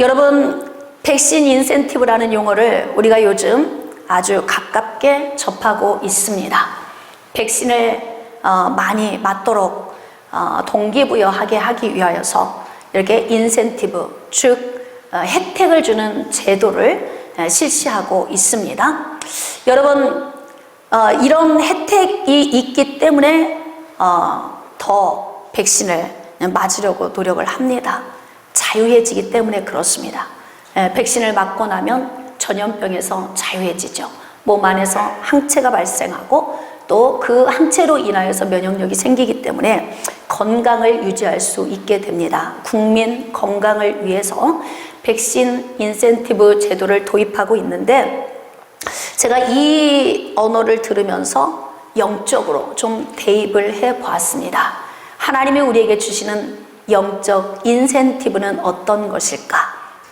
여러분, 백신 인센티브라는 용어를 우리가 요즘 아주 가깝게 접하고 있습니다. 백신을 많이 맞도록 동기부여하게 하기 위하여서 이렇게 인센티브, 즉 혜택을 주는 제도를 실시하고 있습니다. 여러분, 이런 혜택이 있기 때문에 더 백신을 맞으려고 노력을 합니다. 자유해지기 때문에 그렇습니다. 백신을 맞고 나면 전염병에서 자유해지죠. 몸 안에서 항체가 발생하고 또 그 항체로 인하여서 면역력이 생기기 때문에 건강을 유지할 수 있게 됩니다. 국민 건강을 위해서 백신 인센티브 제도를 도입하고 있는데, 제가 이 언어를 들으면서 영적으로 좀 대입을 해 보았습니다. 하나님이 우리에게 주시는 영적 인센티브는 어떤 것일까?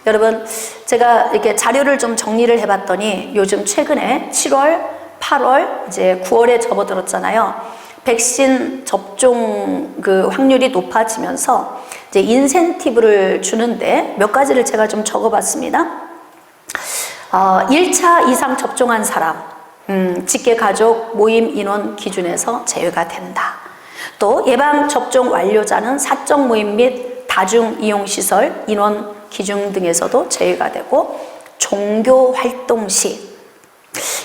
여러분, 제가 이렇게 자료를 좀 정리를 해봤더니 요즘 최근에 7월, 8월, 이제 9월에 접어들었잖아요. 백신 접종 그 확률이 높아지면서 이제 인센티브를 주는데 몇 가지를 제가 좀 적어봤습니다. 1차 이상 접종한 사람, 직계가족 모임 인원 기준에서 제외가 된다. 또 예방접종 완료자는 사적 모임 및 다중이용시설 인원 기준 등에서도 제외가 되고, 종교활동 시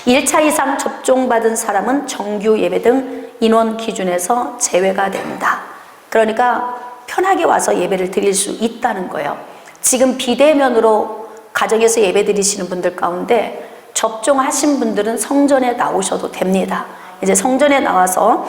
1차 이상 접종받은 사람은 정규 예배 등 인원 기준에서 제외가 된다. 그러니까 편하게 와서 예배를 드릴 수 있다는 거예요. 지금 비대면으로 가정에서 예배 드리시는 분들 가운데 접종하신 분들은 성전에 나오셔도 됩니다. 이제 성전에 나와서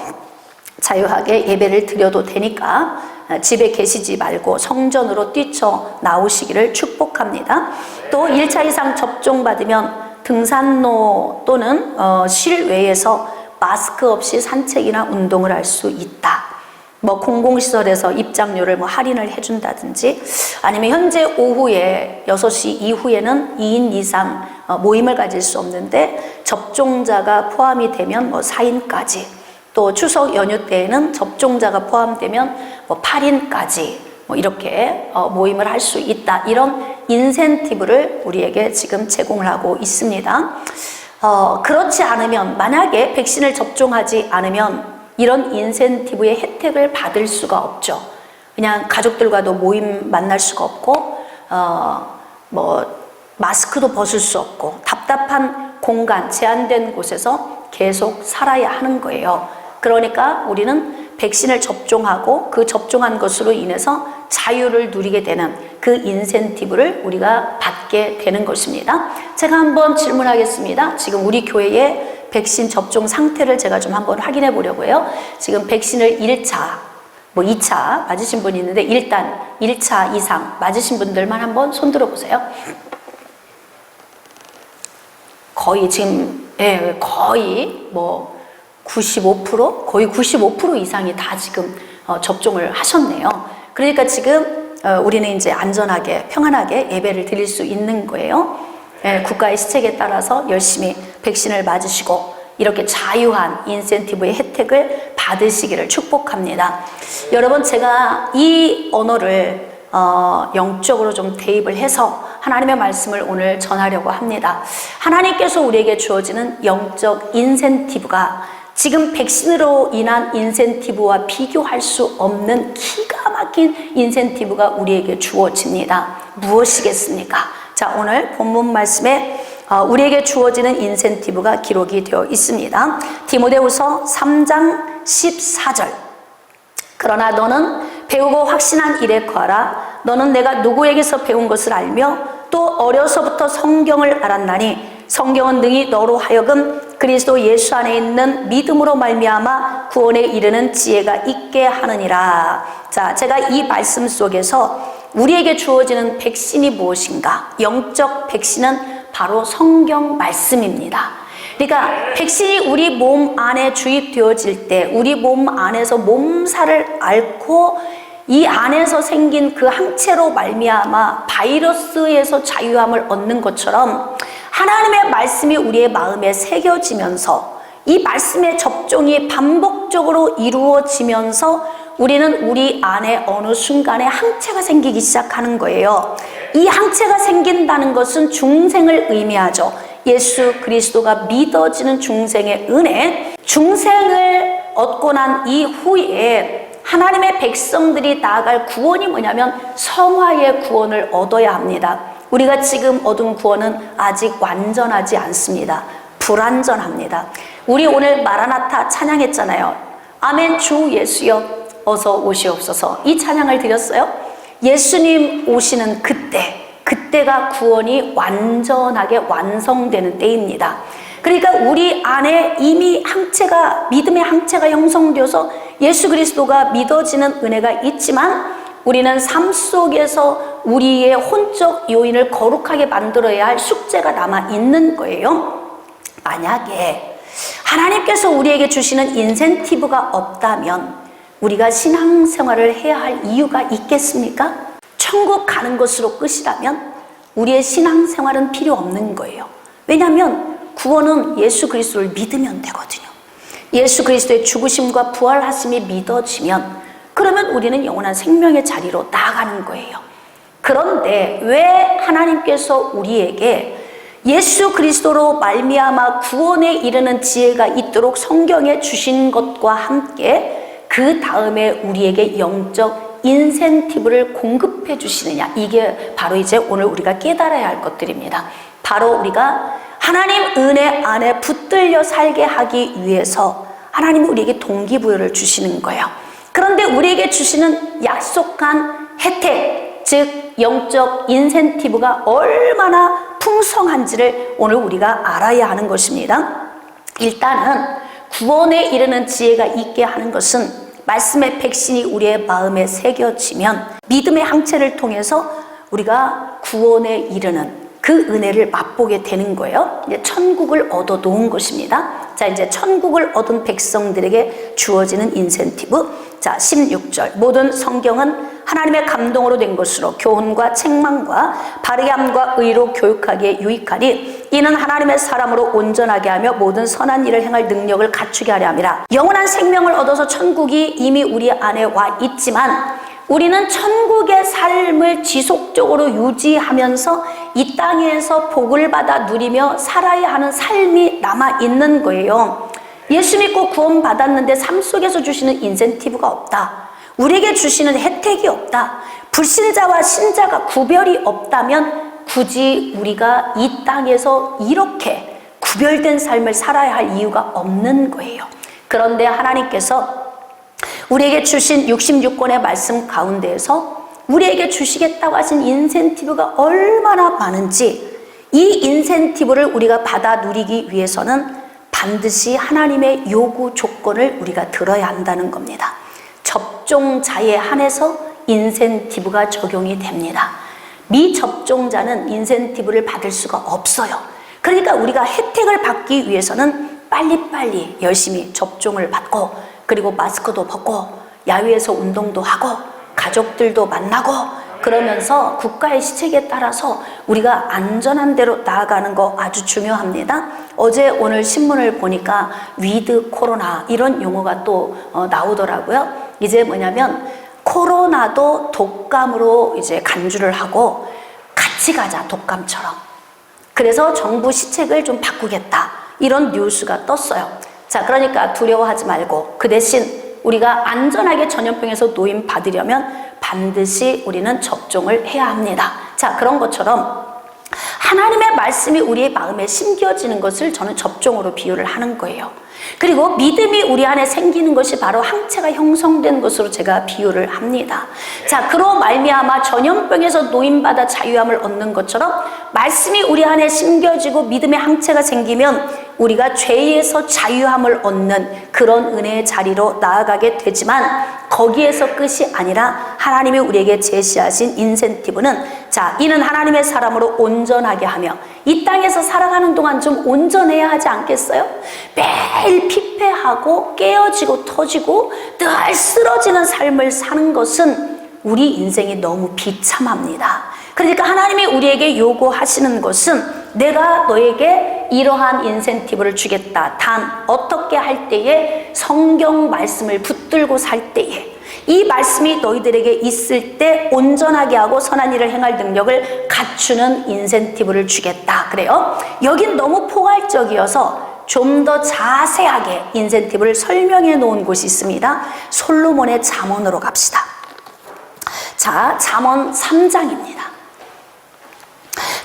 자유하게 예배를 드려도 되니까 집에 계시지 말고 성전으로 뛰쳐 나오시기를 축복합니다. 또 1차 이상 접종받으면 등산로 또는 실외에서 마스크 없이 산책이나 운동을 할 수 있다. 뭐 공공시설에서 입장료를 뭐 할인을 해준다든지, 아니면 현재 오후에 6시 이후에는 2인 이상 모임을 가질 수 없는데 접종자가 포함이 되면 뭐 4인까지, 또 추석 연휴 때에는 접종자가 포함되면 뭐 8인까지 뭐 이렇게 모임을 할 수 있다. 이런 인센티브를 우리에게 지금 제공을 하고 있습니다. 그렇지 않으면, 만약에 백신을 접종하지 않으면 이런 인센티브의 혜택을 받을 수가 없죠. 그냥 가족들과도 모임 만날 수가 없고, 뭐 마스크도 벗을 수 없고, 답답한 공간, 제한된 곳에서 계속 살아야 하는 거예요. 그러니까 우리는 백신을 접종하고 그 접종한 것으로 인해서 자유를 누리게 되는 그 인센티브를 우리가 받게 되는 것입니다. 제가 한번 질문하겠습니다. 지금 우리 교회의 백신 접종 상태를 제가 좀 한번 확인해 보려고요. 지금 백신을 1차, 뭐 2차 맞으신 분이 있는데, 일단 1차 이상 맞으신 분들만 한번 손 들어보세요. 거의 지금, 거의 뭐 95%? 거의 95% 이상이 다 지금 접종을 하셨네요. 그러니까 지금 우리는 이제 안전하게 평안하게 예배를 드릴 수 있는 거예요. 국가의 시책에 따라서 열심히 백신을 맞으시고 이렇게 자유한 인센티브의 혜택을 받으시기를 축복합니다. 여러분, 제가 이 언어를 영적으로 좀 대입을 해서 하나님의 말씀을 오늘 전하려고 합니다. 하나님께서 우리에게 주어지는 영적 인센티브가 지금 백신으로 인한 인센티브와 비교할 수 없는 기가 막힌 인센티브가 우리에게 주어집니다. 무엇이겠습니까? 자, 오늘 본문 말씀에 우리에게 주어지는 인센티브가 기록이 되어 있습니다. 디모데후서 3장 14절. 그러나 너는 배우고 확신한 일에 거하라. 너는 내가 누구에게서 배운 것을 알며 또 어려서부터 성경을 알았나니 성경은 능히 너로 하여금 그리스도 예수 안에 있는 믿음으로 말미암아 구원에 이르는 지혜가 있게 하느니라. 자, 제가 이 말씀 속에서 우리에게 주어지는 백신이 무엇인가? 영적 백신은 바로 성경 말씀입니다. 그러니까 백신이 우리 몸 안에 주입되어질 때 우리 몸 안에서 몸살을 앓고 이 안에서 생긴 그 항체로 말미암아 바이러스에서 자유함을 얻는 것처럼 하나님의 말씀이 우리의 마음에 새겨지면서 이 말씀의 접종이 반복적으로 이루어지면서 우리는 우리 안에 어느 순간에 항체가 생기기 시작하는 거예요. 이 항체가 생긴다는 것은 중생을 의미하죠. 예수 그리스도가 믿어지는 중생의 은혜, 중생을 얻고 난 이후에 하나님의 백성들이 나아갈 구원이 뭐냐면 성화의 구원을 얻어야 합니다. 우리가 지금 얻은 구원은 아직 완전하지 않습니다. 불완전합니다. 우리 오늘 마라나타 찬양했잖아요. 아멘 주 예수여 어서 오시옵소서. 이 찬양을 드렸어요. 예수님 오시는 그때가 구원이 완전하게 완성되는 때입니다. 그러니까 우리 안에 이미 믿음의 항체가 형성되어서 예수 그리스도가 믿어지는 은혜가 있지만 우리는 삶 속에서 우리의 혼적 요인을 거룩하게 만들어야 할 숙제가 남아 있는 거예요. 만약에 하나님께서 우리에게 주시는 인센티브가 없다면 우리가 신앙생활을 해야 할 이유가 있겠습니까? 천국 가는 것으로 끝이라면 우리의 신앙생활은 필요 없는 거예요. 왜냐하면 구원은 예수 그리스도를 믿으면 되거든요. 예수 그리스도의 죽으심과 부활하심이 믿어지면 그러면 우리는 영원한 생명의 자리로 나아가는 거예요. 그런데 왜 하나님께서 우리에게 예수 그리스도로 말미암아 구원에 이르는 지혜가 있도록 성경에 주신 것과 함께 그 다음에 우리에게 영적 인센티브를 공급해 주시느냐, 이게 바로 이제 오늘 우리가 깨달아야 할 것들입니다. 바로 우리가 하나님 은혜 안에 붙들려 살게 하기 위해서 하나님은 우리에게 동기부여를 주시는 거예요. 그런데 우리에게 주시는 약속한 혜택, 즉 영적 인센티브가 얼마나 풍성한지를 오늘 우리가 알아야 하는 것입니다. 일단은 구원에 이르는 지혜가 있게 하는 것은 말씀의 백신이 우리의 마음에 새겨지면 믿음의 항체를 통해서 우리가 구원에 이르는 그 은혜를 맛보게 되는 거예요. 이제 천국을 얻어 놓은 것입니다. 자, 이제 천국을 얻은 백성들에게 주어지는 인센티브. 자, 16절. 모든 성경은 하나님의 감동으로 된 것으로 교훈과 책망과 바르게 함과 의로 교육하기에 유익하니 이는 하나님의 사람으로 온전하게 하며 모든 선한 일을 행할 능력을 갖추게 하려 함이라. 영원한 생명을 얻어서 천국이 이미 우리 안에 와 있지만 우리는 천국의 삶을 지속적으로 유지하면서 이 땅에서 복을 받아 누리며 살아야 하는 삶이 남아 있는 거예요. 예수 믿고 구원 받았는데 삶 속에서 주시는 인센티브가 없다. 우리에게 주시는 혜택이 없다. 불신자와 신자가 구별이 없다면 굳이 우리가 이 땅에서 이렇게 구별된 삶을 살아야 할 이유가 없는 거예요. 그런데 하나님께서 우리에게 주신 66권의 말씀 가운데에서 우리에게 주시겠다고 하신 인센티브가 얼마나 많은지, 이 인센티브를 우리가 받아 누리기 위해서는 반드시 하나님의 요구 조건을 우리가 들어야 한다는 겁니다. 접종자에 한해서 인센티브가 적용이 됩니다. 미접종자는 인센티브를 받을 수가 없어요. 그러니까 우리가 혜택을 받기 위해서는 빨리빨리 열심히 접종을 받고, 그리고 마스크도 벗고 야외에서 운동도 하고 가족들도 만나고 그러면서 국가의 시책에 따라서 우리가 안전한 데로 나아가는 거 아주 중요합니다. 어제 오늘 신문을 보니까 위드 코로나 이런 용어가 또 나오더라고요. 이제 뭐냐면 코로나도 독감으로 이제 간주를 하고 같이 가자, 독감처럼. 그래서 정부 시책을 좀 바꾸겠다, 이런 뉴스가 떴어요. 자, 그러니까 두려워하지 말고 그 대신 우리가 안전하게 전염병에서 노임 받으려면 반드시 우리는 접종을 해야 합니다. 자, 그런 것처럼 하나님의 말씀이 우리의 마음에 심겨지는 것을 저는 접종으로 비유를 하는 거예요. 그리고 믿음이 우리 안에 생기는 것이 바로 항체가 형성된 것으로 제가 비유를 합니다. 자, 그로 말미암아 전염병에서 노임받아 자유함을 얻는 것처럼 말씀이 우리 안에 심겨지고 믿음의 항체가 생기면 우리가 죄에서 자유함을 얻는 그런 은혜의 자리로 나아가게 되지만 거기에서 끝이 아니라 하나님이 우리에게 제시하신 인센티브는, 자, 이는 하나님의 사람으로 온전하게 하며, 이 땅에서 살아가는 동안 좀 온전해야 하지 않겠어요? 매일 피폐하고 깨어지고 터지고 늘 쓰러지는 삶을 사는 것은 우리 인생이 너무 비참합니다. 그러니까 하나님이 우리에게 요구하시는 것은 내가 너에게 이러한 인센티브를 주겠다. 단 어떻게 할 때에 성경 말씀을 붙들고 살 때에, 이 말씀이 너희들에게 있을 때 온전하게 하고 선한 일을 행할 능력을 갖추는 인센티브를 주겠다. 그래요. 여긴 너무 포괄적이어서 좀 더 자세하게 인센티브를 설명해 놓은 곳이 있습니다. 솔로몬의 잠언으로 갑시다. 자, 잠언 3장입니다.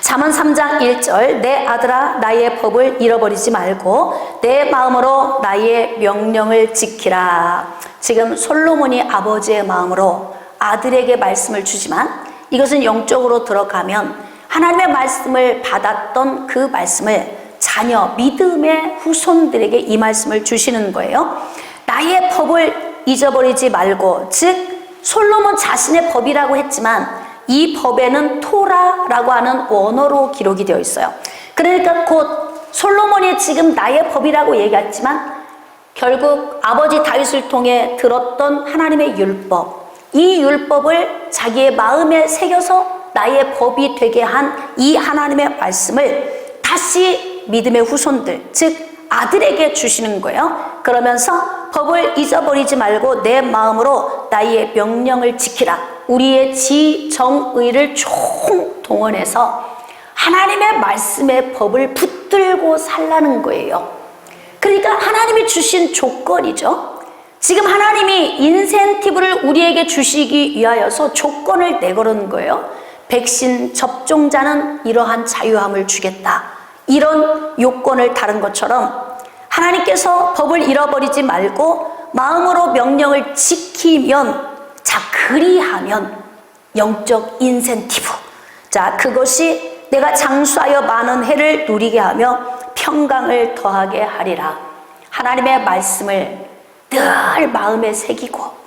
잠언 3장 1절, 내 아들아 나의 법을 잃어버리지 말고 내 마음으로 나의 명령을 지키라. 지금 솔로몬이 아버지의 마음으로 아들에게 말씀을 주지만 이것은 영적으로 들어가면 하나님의 말씀을 받았던 그 말씀을 자녀, 믿음의 후손들에게 이 말씀을 주시는 거예요. 나의 법을 잊어버리지 말고, 즉 솔로몬 자신의 법이라고 했지만 이 법에는 토라라고 하는 원어로 기록이 되어 있어요. 그러니까 곧 솔로몬이 지금 나의 법이라고 얘기했지만 결국 아버지 다윗을 통해 들었던 하나님의 율법, 이 율법을 자기의 마음에 새겨서 나의 법이 되게 한 이 하나님의 말씀을 다시 믿음의 후손들, 즉 아들에게 주시는 거예요. 그러면서 법을 잊어버리지 말고 내 마음으로 나의 명령을 지키라. 우리의 지정의를 총동원해서 하나님의 말씀의 법을 붙들고 살라는 거예요. 그러니까 하나님이 주신 조건이죠. 지금 하나님이 인센티브를 우리에게 주시기 위하여서 조건을 내걸은 거예요. 백신 접종자는 이러한 자유함을 주겠다. 이런 요건을 다른 것처럼 하나님께서 법을 잃어버리지 말고 마음으로 명령을 지키면, 자, 그리하면 영적 인센티브, 자, 그것이 내가 장수하여 많은 해를 누리게 하며 평강을 더하게 하리라. 하나님의 말씀을 늘 마음에 새기고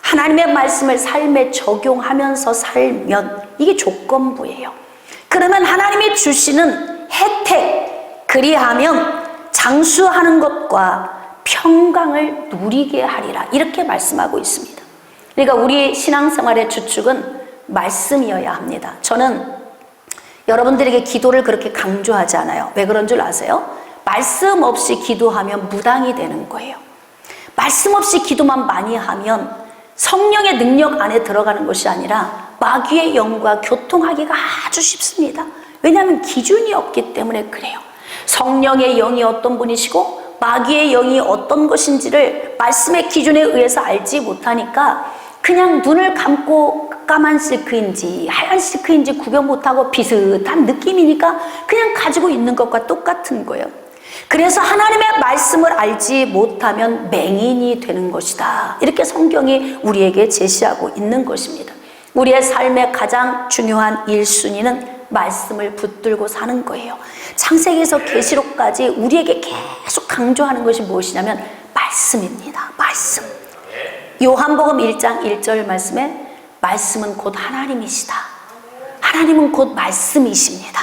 하나님의 말씀을 삶에 적용하면서 살면 이게 조건부예요. 그러면 하나님이 주시는 혜택, 그리하면 장수하는 것과 평강을 누리게 하리라, 이렇게 말씀하고 있습니다. 그러니까 우리 신앙생활의 주축은 말씀이어야 합니다. 저는 여러분들에게 기도를 그렇게 강조하지 않아요. 왜 그런 줄 아세요? 말씀 없이 기도하면 무당이 되는 거예요. 말씀 없이 기도만 많이 하면 성령의 능력 안에 들어가는 것이 아니라 마귀의 영과 교통하기가 아주 쉽습니다. 왜냐하면 기준이 없기 때문에 그래요. 성령의 영이 어떤 분이시고 마귀의 영이 어떤 것인지를 말씀의 기준에 의해서 알지 못하니까 그냥 눈을 감고 까만 실크인지 하얀 실크인지 구별 못하고 비슷한 느낌이니까 그냥 가지고 있는 것과 똑같은 거예요. 그래서 하나님의 말씀을 알지 못하면 맹인이 되는 것이다, 이렇게 성경이 우리에게 제시하고 있는 것입니다. 우리의 삶의 가장 중요한 1순위는 말씀을 붙들고 사는 거예요. 창세기에서 계시록까지 우리에게 계속 강조하는 것이 무엇이냐면 말씀입니다. 말씀. 요한복음 1장 1절 말씀에 말씀은 곧 하나님이시다. 하나님은 곧 말씀이십니다.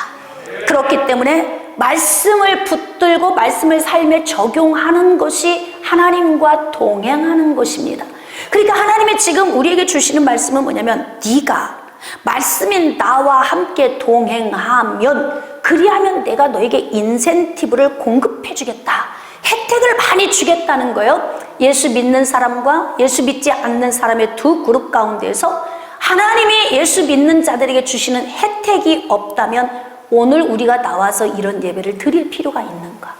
그렇기 때문에 말씀을 붙들고 말씀을 삶에 적용하는 것이 하나님과 동행하는 것입니다. 그러니까 하나님이 지금 우리에게 주시는 말씀은 뭐냐면, 네가 말씀인 나와 함께 동행하면, 그리하면 내가 너에게 인센티브를 공급해 주겠다, 혜택을 많이 주겠다는 거예요. 예수 믿는 사람과 예수 믿지 않는 사람의 두 그룹 가운데서 하나님이 예수 믿는 자들에게 주시는 혜택이 없다면 오늘 우리가 나와서 이런 예배를 드릴 필요가 있는가?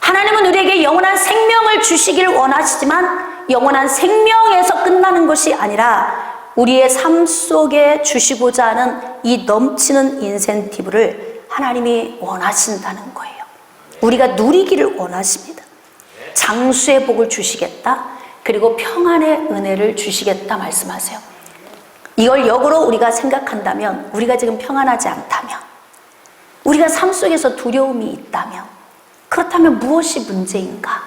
하나님은 우리에게 영원한 생명을 주시길 원하시지만 영원한 생명에서 끝나는 것이 아니라 우리의 삶 속에 주시고자 하는 이 넘치는 인센티브를 하나님이 원하신다는 거예요. 우리가 누리기를 원하십니다. 장수의 복을 주시겠다, 그리고 평안의 은혜를 주시겠다 말씀하세요. 이걸 역으로 우리가 생각한다면, 우리가 지금 평안하지 않다면, 우리가 삶 속에서 두려움이 있다면, 그렇다면 무엇이 문제인가?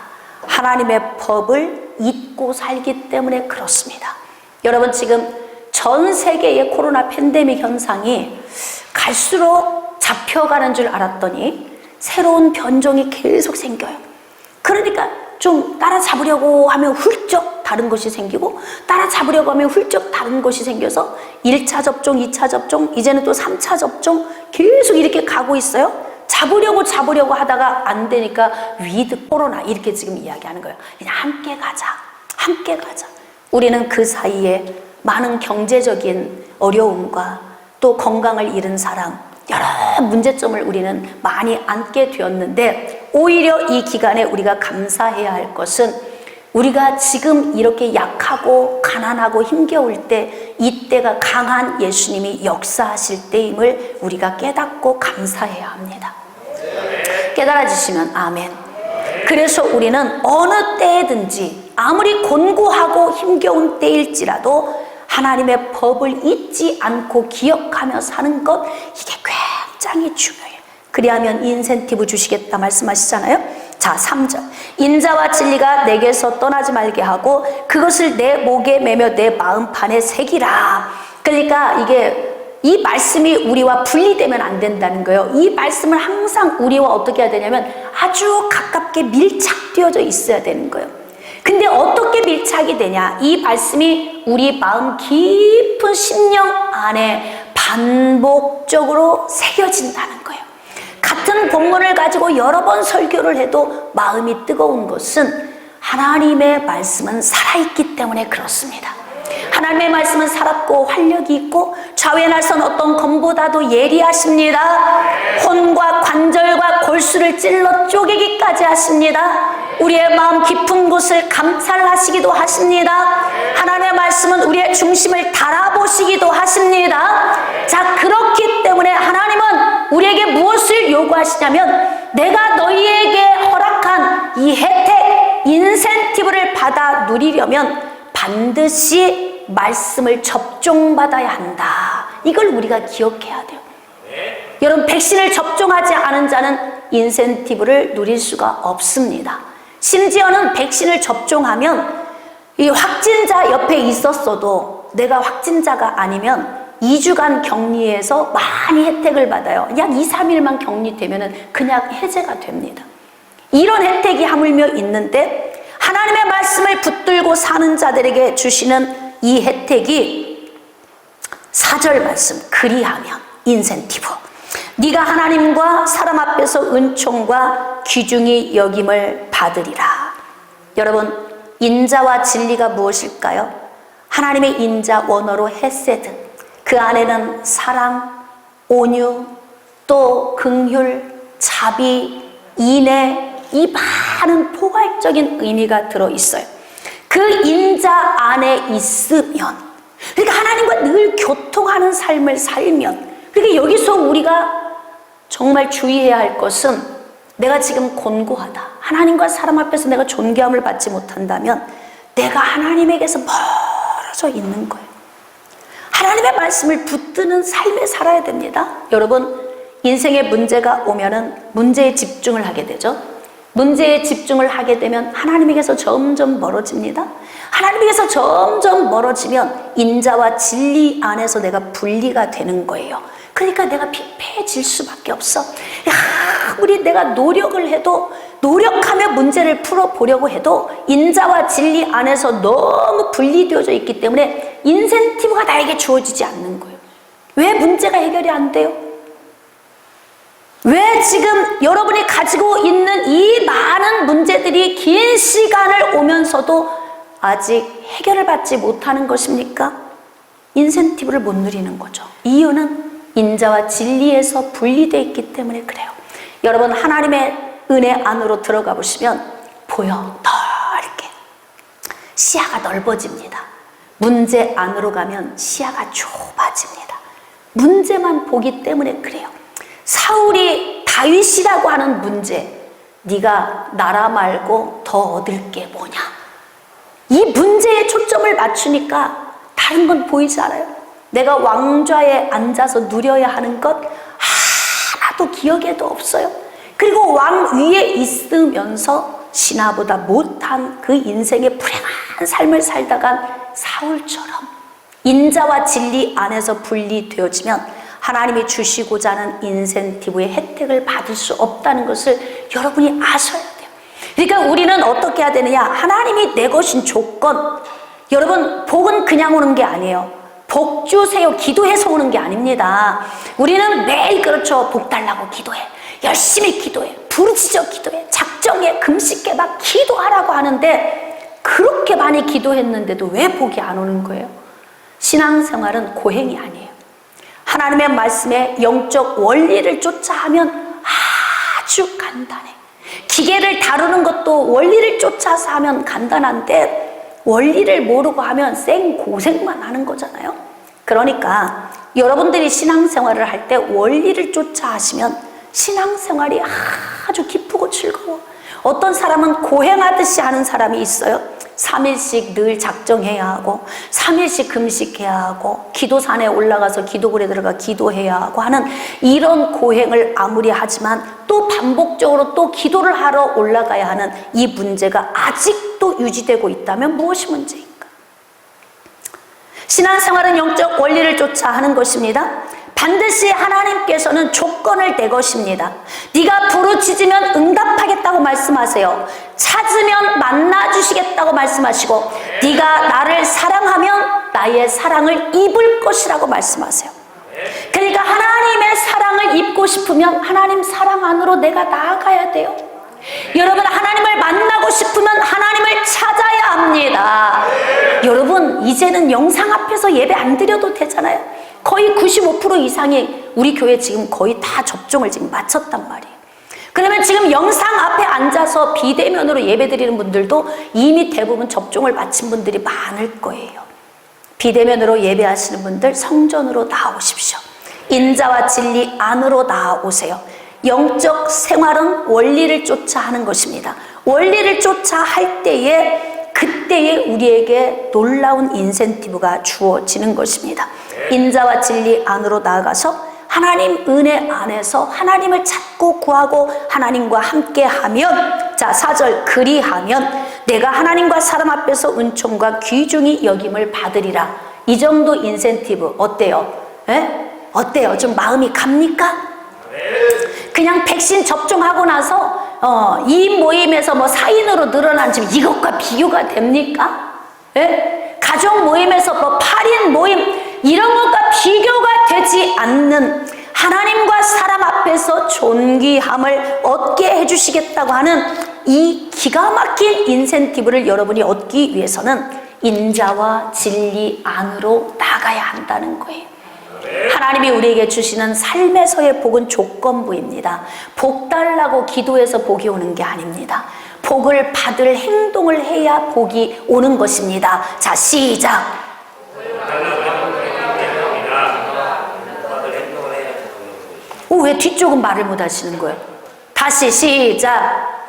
하나님의 법을 잊고 살기 때문에 그렇습니다. 여러분, 지금 전 세계의 코로나 팬데믹 현상이 갈수록 잡혀가는 줄 알았더니 새로운 변종이 계속 생겨요. 그러니까 좀 따라잡으려고 하면 훌쩍 다른 것이 생기고, 따라잡으려고 하면 훌쩍 다른 것이 생겨서 1차 접종, 2차 접종, 이제는 또 3차 접종 계속 이렇게 가고 있어요. 잡으려고 하다가 안 되니까 위드 코로나 이렇게 지금 이야기하는 거예요. 그냥 함께 가자. 함께 가자. 우리는 그 사이에 많은 경제적인 어려움과 또 건강을 잃은 사람, 여러 문제점을 우리는 많이 안게 되었는데, 오히려 이 기간에 우리가 감사해야 할 것은 우리가 지금 이렇게 약하고 가난하고 힘겨울 때, 이때가 강한 예수님이 역사하실 때임을 우리가 깨닫고 감사해야 합니다. 깨달아지시면 아멘. 그래서 우리는 어느 때든지 아무리 곤고하고 힘겨운 때일지라도 하나님의 법을 잊지 않고 기억하며 사는 것, 이게 굉장히 중요해요. 그리하면 인센티브 주시겠다 말씀하시잖아요. 자, 3절. 인자와 진리가 내게서 떠나지 말게 하고 그것을 내 목에 매며 내 마음판에 새기라. 그러니까 이 말씀이 우리와 분리되면 안 된다는 거예요. 이 말씀을 항상 우리와 어떻게 해야 되냐면 아주 가깝게 밀착되어져 있어야 되는 거예요. 근데 어떻게 밀착이 되냐? 이 말씀이 우리 마음 깊은 심령 안에 반복적으로 새겨진다는 거예요. 같은 본문을 가지고 여러 번 설교를 해도 마음이 뜨거운 것은 하나님의 말씀은 살아있기 때문에 그렇습니다. 하나님의 말씀은 살았고 활력이 있고 좌우에 나선 어떤 검보다도 예리하십니다. 혼과 관절과 골수를 찔러 쪼개기까지 하십니다. 우리의 마음 깊은 곳을 감찰하시기도 하십니다. 하나님의 말씀은 우리의 중심을 달아보시기도 하십니다. 자, 그렇기 때문에 하나님은 우리에게 무엇을 요구하시냐면, 내가 너희에게 허락한 이 혜택, 인센티브를 받아 누리려면 반드시 말씀을 접종받아야 한다. 이걸 우리가 기억해야 돼요. 여러분, 백신을 접종하지 않은 자는 인센티브를 누릴 수가 없습니다. 심지어는 백신을 접종하면 이 확진자 옆에 있었어도 내가 확진자가 아니면 2주간 격리해서 많이 혜택을 받아요. 약 2, 3일만 격리되면 그냥 해제가 됩니다. 이런 혜택이 하물며 있는데, 하나님의 말씀을 붙들고 사는 자들에게 주시는 이 혜택이 4절 말씀, 그리하면 인센티브. 네가 하나님과 사람 앞에서 은총과 귀중히 여김을 받으리라. 여러분, 인자와 진리가 무엇일까요? 하나님의 인자, 원어로 헤세드. 그 안에는 사랑, 온유, 또 긍휼, 자비, 인애, 이 많은 포괄적인 의미가 들어있어요. 그 인자 안에 있으면, 그러니까 하나님과 늘 교통하는 삶을 살면, 그러니까 여기서 우리가 정말 주의해야 할 것은, 내가 지금 곤고하다, 하나님과 사람 앞에서 내가 존귀함을 받지 못한다면 내가 하나님에게서 멀어져 있는 거예요. 하나님의 말씀을 붙드는 삶에 살아야 됩니다. 여러분, 인생에 문제가 오면은 문제에 집중을 하게 되죠. 문제에 집중을 하게 되면 하나님에게서 점점 멀어집니다. 하나님에게서 점점 멀어지면 인자와 진리 안에서 내가 분리가 되는 거예요. 그러니까 내가 피폐해질 수밖에 없어. 아무리 내가 노력을 해도, 노력하며 문제를 풀어보려고 해도 인자와 진리 안에서 너무 분리되어져 있기 때문에 인센티브가 나에게 주어지지 않는 거예요. 왜 문제가 해결이 안 돼요? 왜 지금 여러분이 가지고 있는 이 많은 문제들이 긴 시간을 오면서도 아직 해결을 받지 못하는 것입니까? 인센티브를 못 누리는 거죠. 이유는 인자와 진리에서 분리되어 있기 때문에 그래요. 여러분, 하나님의 은혜 안으로 들어가 보시면 보여. 넓게 시야가 넓어집니다. 문제 안으로 가면 시야가 좁아집니다. 문제만 보기 때문에 그래요. 사울이 다윗이라고 하는 문제, 네가 나라 말고 더 얻을 게 뭐냐, 이 문제에 초점을 맞추니까 다른 건 보이지 않아요. 내가 왕좌에 앉아서 누려야 하는 것 하나도 기억에도 없어요. 그리고 왕 위에 있으면서 신하보다 못한 그 인생의 불행한 삶을 살다간 사울처럼 인자와 진리 안에서 분리되어지면 하나님이 주시고자 하는 인센티브의 혜택을 받을 수 없다는 것을 여러분이 아셔야 돼요. 그러니까 우리는 어떻게 해야 되느냐? 하나님이 내 것인 조건. 여러분, 복은 그냥 오는 게 아니에요. 복 주세요 기도해서 오는 게 아닙니다. 우리는 매일 그렇죠. 복 달라고 기도해, 열심히 기도해, 부르짖어 기도해, 작정해, 금식해, 막 기도하라고 하는데, 그렇게 많이 기도했는데도 왜 복이 안 오는 거예요? 신앙생활은 고행이 아니에요. 하나님의 말씀에 영적 원리를 쫓아 하면 아주 간단해. 기계를 다루는 것도 원리를 쫓아서 하면 간단한데 원리를 모르고 하면 생고생만 하는 거잖아요. 그러니까 여러분들이 신앙생활을 할 때 원리를 쫓아 하시면 신앙생활이 아주 기쁘고 즐거워. 어떤 사람은 고행하듯이 하는 사람이 있어요. 3일씩 늘 작정해야 하고 3일씩 금식해야 하고 기도산에 올라가서 기도굴에 들어가 기도해야 하고 하는 이런 고행을 아무리 하지만 또 반복적으로 또 기도를 하러 올라가야 하는 이 문제가 아직도 유지되고 있다면 무엇이 문제인가? 신앙생활은 영적 원리를 쫓아 하는 것입니다. 반드시 하나님께서는 조건을 내 것입니다. 네가 부르짖으면 응답하겠다고 말씀하세요. 찾으면 만나주시겠다고 말씀하시고 네가 나를 사랑하면 나의 사랑을 입을 것이라고 말씀하세요. 그러니까 하나님의 사랑을 입고 싶으면 하나님 사랑 안으로 내가 나아가야 돼요. 여러분, 하나님을 만나고 싶으면 하나님을 찾아야 합니다. 여러분, 이제는 영상 앞에서 예배 안 드려도 되잖아요. 거의 95% 이상이 우리 교회 지금 거의 다 접종을 지금 마쳤단 말이에요. 그러면 지금 영상 앞에 앉아서 비대면으로 예배 드리는 분들도 이미 대부분 접종을 마친 분들이 많을 거예요. 비대면으로 예배하시는 분들 성전으로 나오십시오. 인자와 진리 안으로 나오세요. 영적 생활은 원리를 쫓아 하는 것입니다. 원리를 쫓아 할 때에 그때에 우리에게 놀라운 인센티브가 주어지는 것입니다. 인자와 진리 안으로 나아가서 하나님 은혜 안에서 하나님을 찾고 구하고 하나님과 함께하면, 자 4절, 그리하면 내가 하나님과 사람 앞에서 은총과 귀중히 여김을 받으리라. 이 정도 인센티브 어때요? 에? 어때요? 좀 마음이 갑니까? 그냥 백신 접종하고 나서 이 모임에서 뭐 사인으로 늘어난 지금 이것과 비교가 됩니까? 에? 가족 모임에서 뭐 8인 모임 이런 것과 비교가 되지 않는 하나님과 사람 앞에서 존귀함을 얻게 해주시겠다고 하는 이 기가 막힌 인센티브를 여러분이 얻기 위해서는 인자와 진리 안으로 나가야 한다는 거예요. 하나님이 우리에게 주시는 삶에서의 복은 조건부입니다. 복 달라고 기도해서 복이 오는 게 아닙니다. 복을 받을 행동을 해야 복이 오는 것입니다. 자, 시작. 왜 뒤쪽은 말을 못 하시는 거예요? 다시 시작.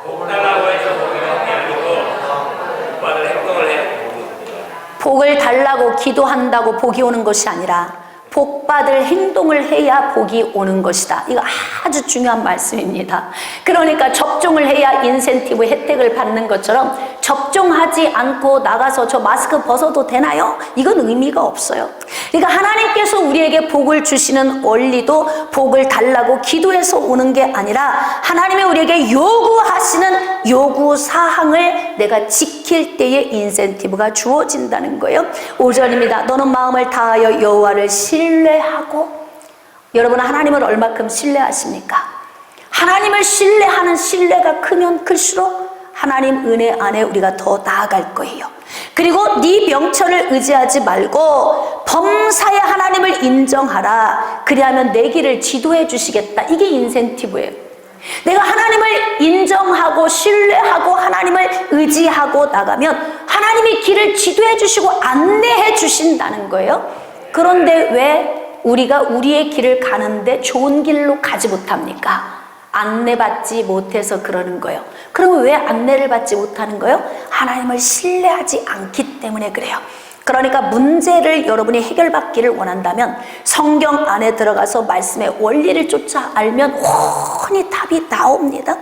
복을 달라고 기도한다고 복이 오는 것이 아니라 복 받을 행동을 해야 복이 오는 것이다. 이거 아주 중요한 말씀입니다. 그러니까 접종을 해야 인센티브 혜택을 받는 것처럼 접종하지 않고 나가서 저 마스크 벗어도 되나요? 이건 의미가 없어요. 그러니까 하나님께서 우리에게 복을 주시는 원리도 복을 달라고 기도해서 오는 게 아니라 하나님이 우리에게 요구하시는 요구사항을 내가 지킬 때의 인센티브가 주어진다는 거예요. 5절입니다. 너는 마음을 다하여 여호와를 신뢰하고. 여러분, 하나님을 얼마큼 신뢰하십니까? 하나님을 신뢰하는 신뢰가 크면 클수록 하나님 은혜 안에 우리가 더 나아갈 거예요. 그리고 네 명철을 의지하지 말고 범사의 하나님을 인정하라. 그리하면 내 길을 지도해 주시겠다. 이게 인센티브예요. 내가 하나님을 인정하고 신뢰하고 하나님을 의지하고 나가면 하나님이 길을 지도해 주시고 안내해 주신다는 거예요. 그런데 왜 우리가 우리의 길을 가는데 좋은 길로 가지 못합니까? 안내받지 못해서 그러는 거예요. 그럼 왜 안내를 받지 못하는 거예요? 하나님을 신뢰하지 않기 때문에 그래요. 그러니까 문제를 여러분이 해결받기를 원한다면 성경 안에 들어가서 말씀의 원리를 쫓아 알면 훤히 답이 나옵니다.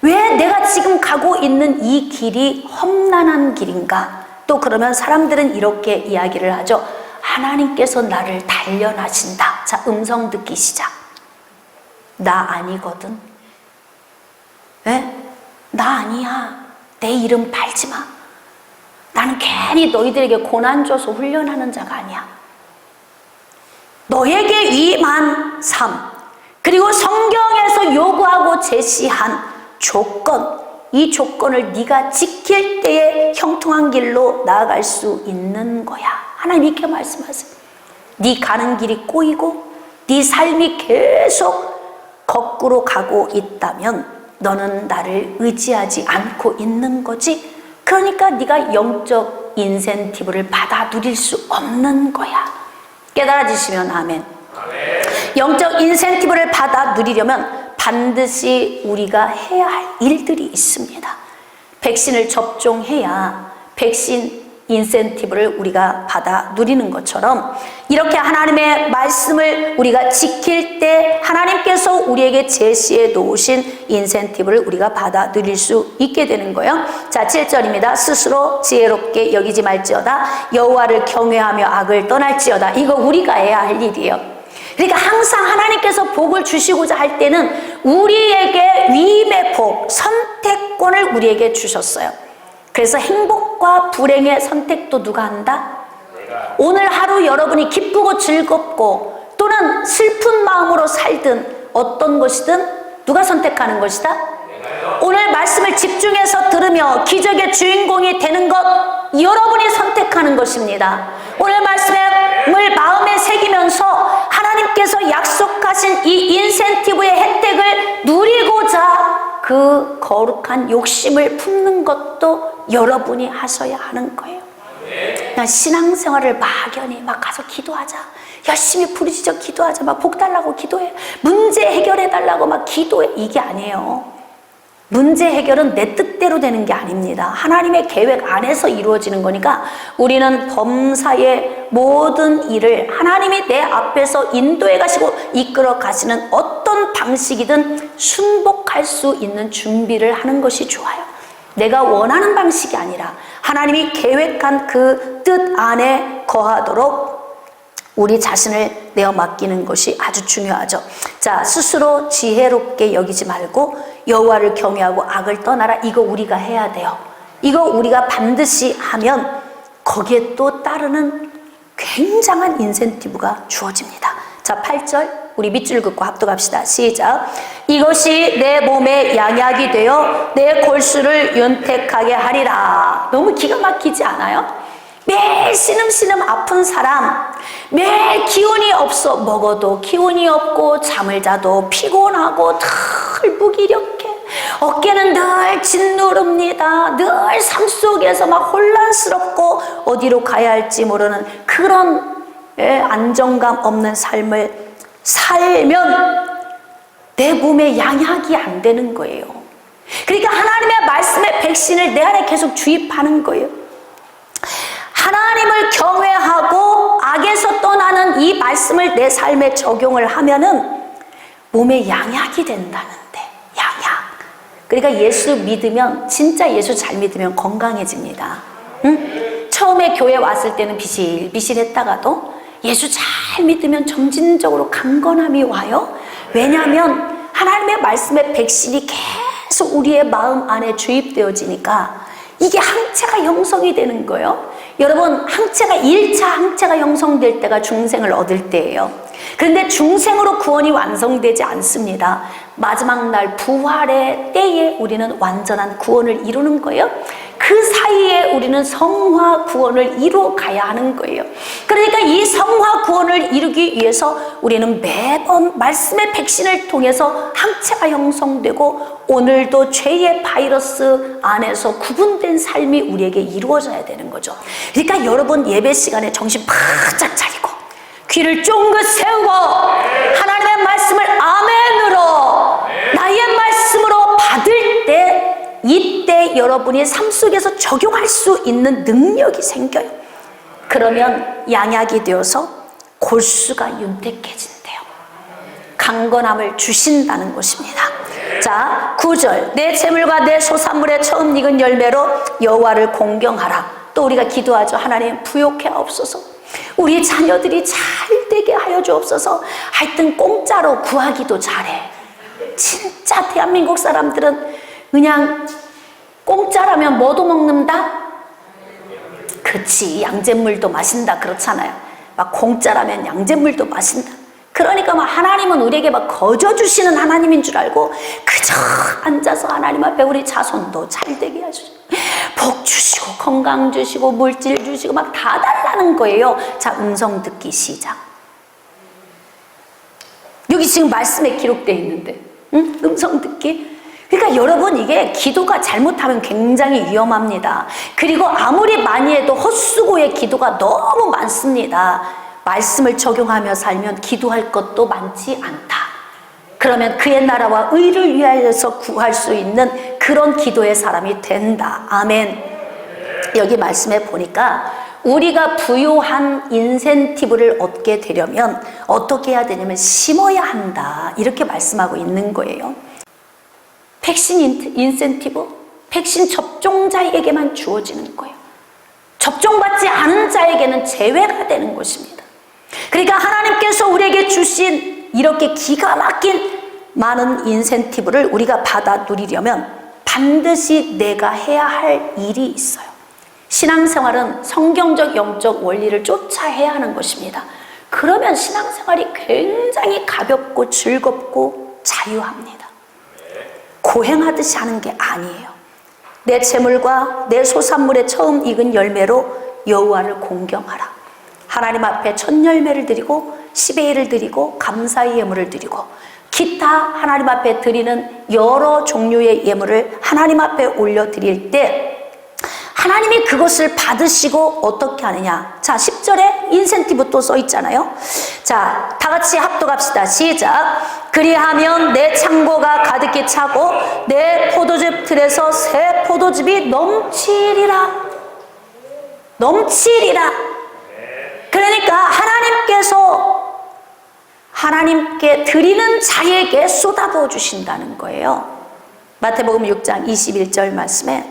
왜 내가 지금 가고 있는 이 길이 험난한 길인가? 또 그러면 사람들은 이렇게 이야기를 하죠. 하나님께서 나를 단련하신다. 자, 음성 듣기 시작. 나 아니거든. 왜? 나 아니야. 내 이름 팔지 마. 나는 괜히 너희들에게 고난 줘서 훈련하는 자가 아니야. 너에게 위임한 삶, 그리고 성경에서 요구하고 제시한 조건, 이 조건을 네가 지킬 때에 형통한 길로 나아갈 수 있는 거야. 하나님 이렇게 말씀하세요. 네 가는 길이 꼬이고 네 삶이 계속 거꾸로 가고 있다면 너는 나를 의지하지 않고 있는 거지. 그러니까 네가 영적 인센티브를 받아 누릴 수 없는 거야. 깨달아지시면 아멘. 영적 인센티브를 받아 누리려면 반드시 우리가 해야 할 일들이 있습니다. 백신을 접종해야 백신 인센티브를 우리가 받아 누리는 것처럼 이렇게 하나님의 말씀을 우리가 지킬 때 하나님께서 우리에게 제시해 놓으신 인센티브를 우리가 받아 누릴 수 있게 되는 거예요. 자, 7절입니다. 스스로 지혜롭게 여기지 말지어다. 여호와를 경외하며 악을 떠날지어다. 이거 우리가 해야 할 일이에요. 그러니까 항상 하나님께서 복을 주시고자 할 때는 우리에게 위임의 복, 선택권을 우리에게 주셨어요. 그래서 행복과 불행의 선택도 누가 한다? 오늘 하루 여러분이 기쁘고 즐겁고 또는 슬픈 마음으로 살든 어떤 것이든 누가 선택하는 것이다? 오늘 말씀을 집중해서 들으며 기적의 주인공이 되는 것 여러분이 선택하는 것입니다. 오늘 말씀을 마음에 새기면서 하나님께서 약속하신 이 인센티브의 혜택을 누리고자 그 거룩한 욕심을 품는 것도 여러분이 하셔야 하는 거예요. 그냥 신앙생활을 막연히 막 가서 기도하자, 열심히 부르짖어 기도하자, 막 복 달라고 기도해, 문제 해결해 달라고 막 기도해, 이게 아니에요. 문제 해결은 내 뜻대로 되는 게 아닙니다. 하나님의 계획 안에서 이루어지는 거니까 우리는 범사의 모든 일을 하나님이 내 앞에서 인도해 가시고 이끌어 가시는 어떤 방식이든 순복할 수 있는 준비를 하는 것이 좋아요. 내가 원하는 방식이 아니라 하나님이 계획한 그 뜻 안에 거하도록 우리 자신을 내어 맡기는 것이 아주 중요하죠. 자, 스스로 지혜롭게 여기지 말고 여호와를 경외하고 악을 떠나라. 이거 우리가 해야 돼요. 이거 우리가 반드시 하면 거기에 또 따르는 굉장한 인센티브가 주어집니다. 자, 8절 우리 밑줄 긋고 합독합시다. 시작. 이것이 내 몸의 양약이 되어 내 골수를 윤택하게 하리라. 너무 기가 막히지 않아요? 매일 신음신음 아픈 사람, 매일 기운이 없어, 먹어도 기운이 없고 잠을 자도 피곤하고 늘 무기력해, 어깨는 늘 짓누릅니다. 늘 삶 속에서 막 혼란스럽고 어디로 가야 할지 모르는 그런 안정감 없는 삶을 살면 내 몸에 양약이 안 되는 거예요. 그러니까 하나님의 말씀의 백신을 내 안에 계속 주입하는 거예요. 하나님을 경외하고 악에서 떠나는 이 말씀을 내 삶에 적용을 하면은 몸에 양약이 된다는데, 양약. 그러니까 예수 믿으면, 진짜 예수 잘 믿으면 건강해집니다. 응? 처음에 교회 왔을 때는 비실비실했다가도 예수 잘 믿으면 점진적으로 강건함이 와요. 왜냐하면 하나님의 말씀의 백신이 계속 우리의 마음 안에 주입되어지니까 이게 항체가 형성이 되는 거예요. 여러분, 항체가 1차 항체가 형성될 때가 중생을 얻을 때예요. 그런데 중생으로 구원이 완성되지 않습니다. 마지막 날 부활의 때에 우리는 완전한 구원을 이루는 거예요. 그 사이에 우리는 성화 구원을 이루어 가야 하는 거예요. 그러니까 이 성화 구원을 이루기 위해서 우리는 매번 말씀의 백신을 통해서 항체가 형성되고 오늘도 죄의 바이러스 안에서 구분된 삶이 우리에게 이루어져야 되는 거죠. 그러니까 여러분 예배 시간에 정신 바짝 차리고 귀를 쫑긋 세우고 하나님의 말씀을 아멘으로 나의 말씀으로 받을 때 이때 여러분이 삶 속에서 적용할 수 있는 능력이 생겨요. 그러면 양약이 되어서 골수가 윤택해진대요. 강건함을 주신다는 것입니다. 자, 9절 내 재물과 내 소산물의 처음 익은 열매로 여호와를 공경하라. 또 우리가 기도하죠. 하나님 부욕해 없소서. 우리 자녀들이 잘 되게 하여 주옵소서. 하여튼 공짜로 구하기도 잘해. 진짜 대한민국 사람들은 그냥 공짜라면 뭐도 먹는다? 그치, 양잿물도 마신다 그렇잖아요. 막 공짜라면 양잿물도 마신다. 그러니까 막 하나님은 우리에게 막 거저 주시는 하나님인 줄 알고 그저 앉아서 하나님 앞에 우리 자손도 잘 되게 해주시고 복 주시고 건강 주시고 물질 주시고 막 다 달라는 거예요. 자, 음성 듣기 시작. 여기 지금 말씀에 기록되어 있는데, 응? 음성 듣기. 그러니까 여러분, 이게 기도가 잘못하면 굉장히 위험합니다. 그리고 아무리 많이 해도 헛수고의 기도가 너무 많습니다. 말씀을 적용하며 살면 기도할 것도 많지 않다. 그러면 그의 나라와 의를 위하여서 구할 수 있는 그런 기도의 사람이 된다. 아멘. 여기 말씀에 보니까 우리가 부유한 인센티브를 얻게 되려면 어떻게 해야 되냐면 심어야 한다. 이렇게 말씀하고 있는 거예요. 백신 인센티브, 백신 접종자에게만 주어지는 거예요. 접종받지 않은 자에게는 제외가 되는 것입니다. 그러니까 하나님께서 우리에게 주신 이렇게 기가 막힌 많은 인센티브를 우리가 받아 누리려면 반드시 내가 해야 할 일이 있어요. 신앙생활은 성경적 영적 원리를 쫓아 해야 하는 것입니다. 그러면 신앙생활이 굉장히 가볍고 즐겁고 자유합니다. 고행하듯이 하는 게 아니에요. 내 재물과 내 소산물의 처음 익은 열매로 여호와를 공경하라. 하나님 앞에 첫 열매를 드리고 10의 1을 드리고 감사의 예물을 드리고 기타 하나님 앞에 드리는 여러 종류의 예물을 하나님 앞에 올려드릴 때 하나님이 그것을 받으시고 어떻게 하느냐. 자, 10절에 인센티브 또 써 있잖아요. 자, 다 같이 합독합시다. 시작. 그리하면 내 창고가 가득히 차고 내 포도즙 틀에서 새 포도즙이 넘치리라. 넘치리라. 그러니까 하나님께 드리는 자에게 쏟아부어 주신다는 거예요. 마태복음 6장 21절 말씀에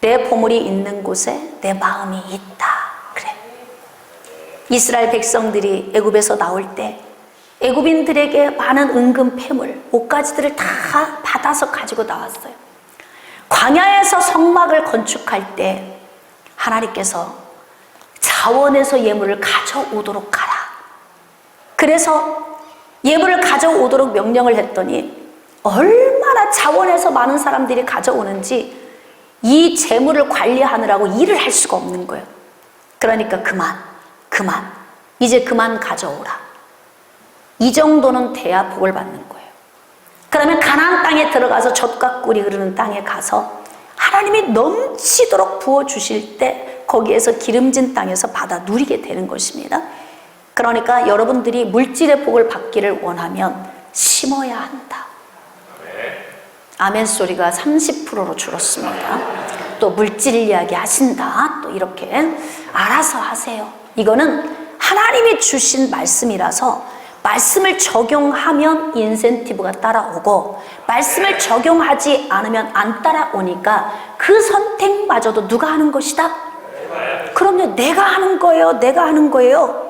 내 보물이 있는 곳에 내 마음이 있다. 그래. 이스라엘 백성들이 애굽에서 나올 때 애굽인들에게 많은 은금 패물, 옷가지들을 다 받아서 가지고 나왔어요. 광야에서 성막을 건축할 때 하나님께서 자원에서 예물을 가져오도록 하라. 그래서 예물을 가져오도록 명령을 했더니 얼마나 자원에서 많은 사람들이 가져오는지 이 재물을 관리하느라고 일을 할 수가 없는 거예요. 그러니까 그만 이제 그만 가져오라. 이 정도는 돼야 복을 받는 거예요. 그러면 가나안 땅에 들어가서 젖과 꿀이 흐르는 땅에 가서 하나님이 넘치도록 부어주실 때 거기에서 기름진 땅에서 받아 누리게 되는 것입니다. 그러니까 여러분들이 물질의 복을 받기를 원하면 심어야 한다. 아멘 소리가 30%로 줄었습니다. 또 물질 이야기 하신다. 또 이렇게 알아서 하세요. 이거는 하나님이 주신 말씀이라서 말씀을 적용하면 인센티브가 따라오고 말씀을 적용하지 않으면 안 따라오니까 그 선택마저도 누가 하는 것이다? 그럼요. 내가 하는 거예요.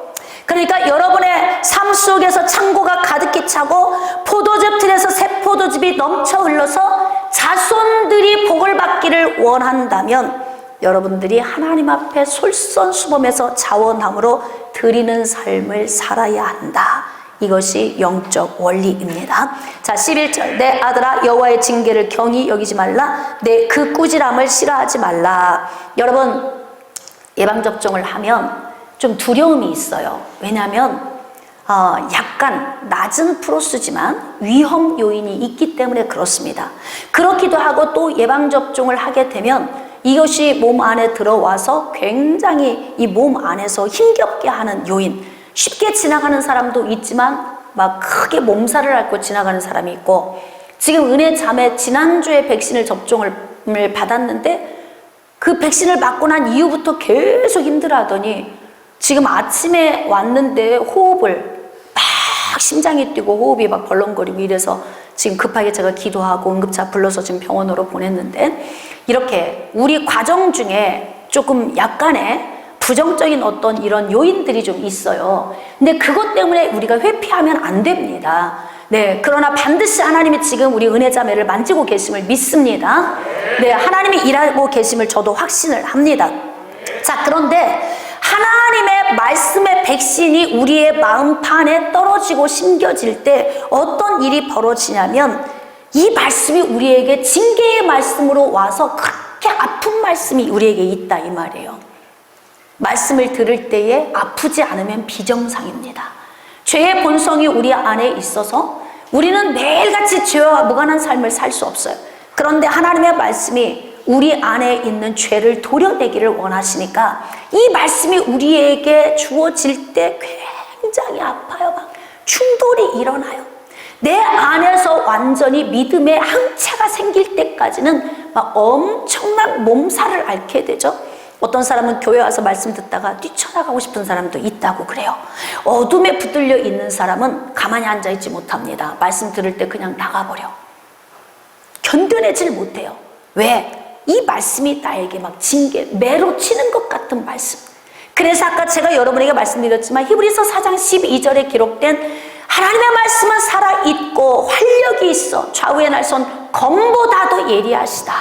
그러니까 여러분의 삶 속에서 창고가 가득히 차고 포도즙 틀에서 새 포도즙이 넘쳐 흘러서 자손들이 복을 받기를 원한다면 여러분들이 하나님 앞에 솔선수범해서 자원함으로 드리는 삶을 살아야 한다. 이것이 영적 원리입니다. 자, 11절 내 아들아 여호와의 징계를 경히 여기지 말라. 내 그 꾸지람을 싫어하지 말라. 여러분 예방접종을 하면 좀 두려움이 있어요. 왜냐하면 약간 낮은 프로스지만 위험 요인이 있기 때문에 그렇습니다. 그렇기도 하고 또 예방접종을 하게 되면 이것이 몸 안에 들어와서 굉장히 이 몸 안에서 힘겹게 하는 요인, 쉽게 지나가는 사람도 있지만 막 크게 몸살을 앓고 지나가는 사람이 있고, 지금 은혜 자매 지난주에 백신을 접종을 받았는데 그 백신을 맞고 난 이후부터 계속 힘들어하더니 지금 아침에 왔는데 호흡을 막 심장이 뛰고 호흡이 막 벌렁거리고 이래서 지금 급하게 제가 기도하고 응급차 불러서 지금 병원으로 보냈는데, 이렇게 우리 과정 중에 조금 약간의 부정적인 어떤 이런 요인들이 좀 있어요. 근데 그것 때문에 우리가 회피하면 안 됩니다. 네, 그러나 반드시 하나님이 지금 우리 은혜자매를 만지고 계심을 믿습니다. 네, 하나님이 일하고 계심을 저도 확신을 합니다. 자, 그런데 하나님의 말씀의 백신이 우리의 마음판에 떨어지고 심겨질 때 어떤 일이 벌어지냐면 이 말씀이 우리에게 징계의 말씀으로 와서 그렇게 그렇게 아픈 말씀이 우리에게 있다 이 말이에요. 말씀을 들을 때에 아프지 않으면 비정상입니다. 죄의 본성이 우리 안에 있어서 우리는 매일같이 죄와 무관한 삶을 살 수 없어요. 그런데 하나님의 말씀이 우리 안에 있는 죄를 도려내기를 원하시니까 이 말씀이 우리에게 주어질 때 굉장히 아파요. 막 충돌이 일어나요. 내 안에서 완전히 믿음의 항체가 생길 때까지는 막 엄청난 몸살을 앓게 되죠. 어떤 사람은 교회 와서 말씀 듣다가 뛰쳐나가고 싶은 사람도 있다고 그래요. 어둠에 붙들려 있는 사람은 가만히 앉아있지 못합니다. 말씀 들을 때 그냥 나가버려. 견뎌내질 못해요. 왜? 이 말씀이 나에게 막 징계, 매로 치는 것 같은 말씀. 그래서 아까 제가 여러분에게 말씀드렸지만 히브리서 4장 12절에 기록된 하나님의 말씀은 살아있고 활력이 있어 좌우의 날선 검보다도 예리하시다.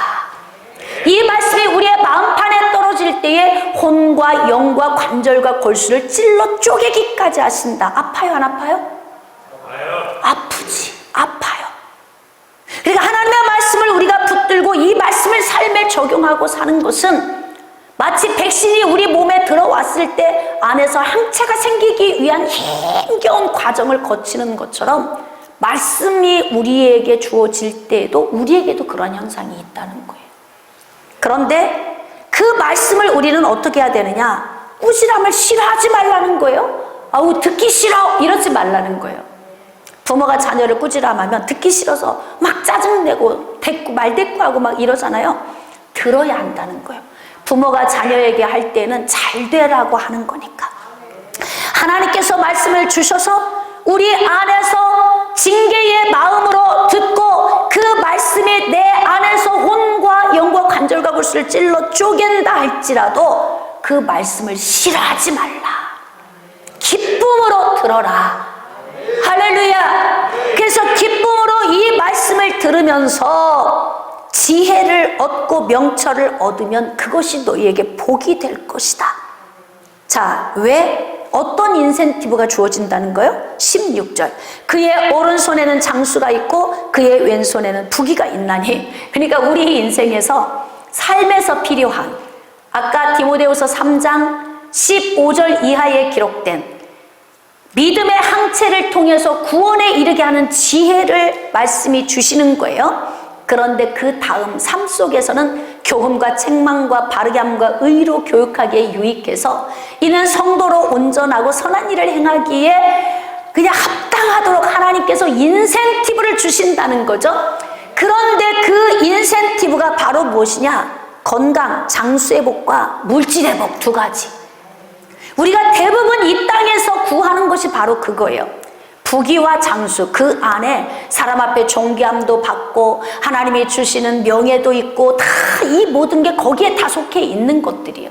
이 말씀이 우리의 마음판에 떨어질 때에 혼과 영과 관절과 골수를 찔러 쪼개기까지 하신다. 아파요, 안 아파요? 아프지, 아파요. 그러니까 하나님의 말씀을 우리가 붙들고 이 말씀을 삶에 적용하고 사는 것은 마치 백신이 우리 몸에 들어왔을 때 안에서 항체가 생기기 위한 힘겨운 과정을 거치는 것처럼 말씀이 우리에게 주어질 때에도 우리에게도 그런 현상이 있다는 거예요. 그런데 그 말씀을 우리는 어떻게 해야 되느냐? 꾸지람을 싫어하지 말라는 거예요. 아우 듣기 싫어 이러지 말라는 거예요. 부모가 자녀를 꾸지람하면 듣기 싫어서 막 짜증내고 말대꾸하고 막 이러잖아요. 들어야 한다는 거예요. 부모가 자녀에게 할 때는 잘 되라고 하는 거니까. 하나님께서 말씀을 주셔서 우리 안에서 징계의 마음으로 듣고 그 말씀이 내 안에서 혼과 영과 관절과 골수를 찔러 쪼갠다 할지라도 그 말씀을 싫어하지 말라. 기쁨으로 들어라. 할렐루야. 그래서 기쁨으로 이 말씀을 들으면서 지혜를 얻고 명철을 얻으면 그것이 너희에게 복이 될 것이다. 자, 왜? 어떤 인센티브가 주어진다는 거예요? 16절. 그의 오른손에는 장수가 있고 그의 왼손에는 부귀가 있나니. 그러니까 우리 인생에서 삶에서 필요한, 아까 디모데후서 3장 15절 이하에 기록된 믿음의 항체를 통해서 구원에 이르게 하는 지혜를 말씀이 주시는 거예요. 그런데 그 다음 삶 속에서는 교훈과 책망과 바르게 함과 의로 교육하기에 유익해서 이는 성도로 온전하고 선한 일을 행하기에 그냥 합당하도록 하나님께서 인센티브를 주신다는 거죠. 그런데 그 인센티브가 바로 무엇이냐? 건강, 장수의 복과 물질의 복 두 가지. 우리가 대부분 이 땅에서 구하는 것이 바로 그거예요. 부귀와 장수, 그 안에 사람 앞에 존귀함도 받고 하나님이 주시는 명예도 있고 다 이 모든 게 거기에 다 속해 있는 것들이에요.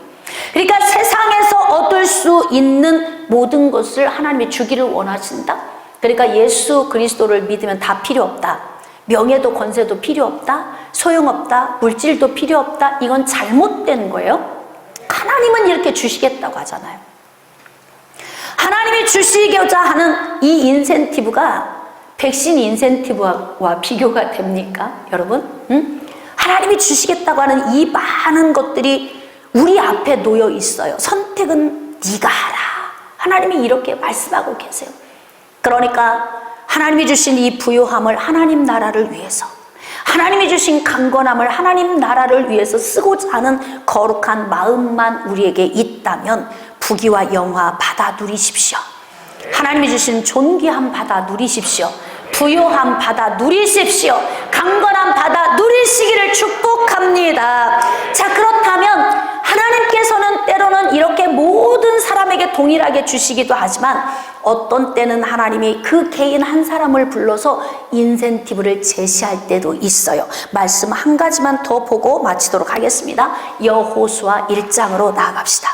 그러니까 세상에서 얻을 수 있는 모든 것을 하나님이 주기를 원하신다. 그러니까 예수 그리스도를 믿으면 다 필요 없다. 명예도 권세도 필요 없다. 소용없다. 물질도 필요 없다. 이건 잘못된 거예요. 하나님은 이렇게 주시겠다고 하잖아요. 하나님이 주시고자 하는 이 인센티브가 백신 인센티브와 비교가 됩니까? 여러분? 하나님이 주시겠다고 하는 이 많은 것들이 우리 앞에 놓여 있어요. 선택은 네가 하라. 하나님이 이렇게 말씀하고 계세요. 그러니까 하나님이 주신 이 부요함을 하나님 나라를 위해서, 하나님이 주신 강건함을 하나님 나라를 위해서 쓰고자 하는 거룩한 마음만 우리에게 있다면 부귀와 영화 받아 누리십시오. 하나님이 주신 존귀함 받아 누리십시오. 부요함 받아 누리십시오. 강건함 받아 누리시기를 축복합니다. 자, 그렇다면 하나님께서는 때로는 이렇게 모든 사람에게 동일하게 주시기도 하지만 어떤 때는 하나님이 그 개인 한 사람을 불러서 인센티브를 제시할 때도 있어요. 말씀 한 가지만 더 보고 마치도록 하겠습니다. 여호수아 1장으로 나아갑시다.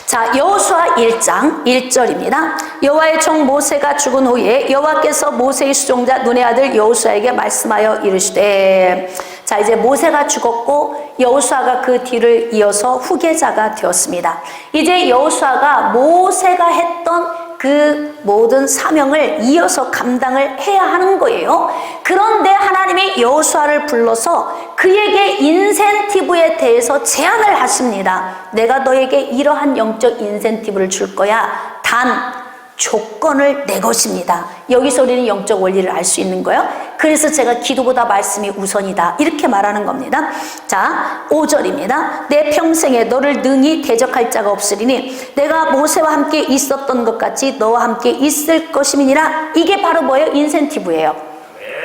자, 여호수아 1장 1절입니다. 여호와의 종 모세가 죽은 후에 여호와께서 모세의 수종자 눈의 아들 여호수아에게 말씀하여 이르시되. 자, 이제 모세가 죽었고 여호수아가 그 뒤를 이어서 후계자가 되었습니다. 이제 여호수아가 모세가 했던 그 모든 사명을 이어서 감당을 해야 하는 거예요. 그런데 하나님이 여호수아를 불러서 그에게 인센티브에 대해서 제안을 하십니다. 내가 너에게 이러한 영적 인센티브를 줄 거야. 단 조건을 내 것입니다. 여기서 우리는 영적 원리를 알 수 있는 거예요. 그래서 제가 기도보다 말씀이 우선이다 이렇게 말하는 겁니다. 자, 5절입니다. 내 평생에 너를 능히 대적할 자가 없으리니 내가 모세와 함께 있었던 것 같이 너와 함께 있을 것임이니라. 이게 바로 뭐예요? 인센티브예요.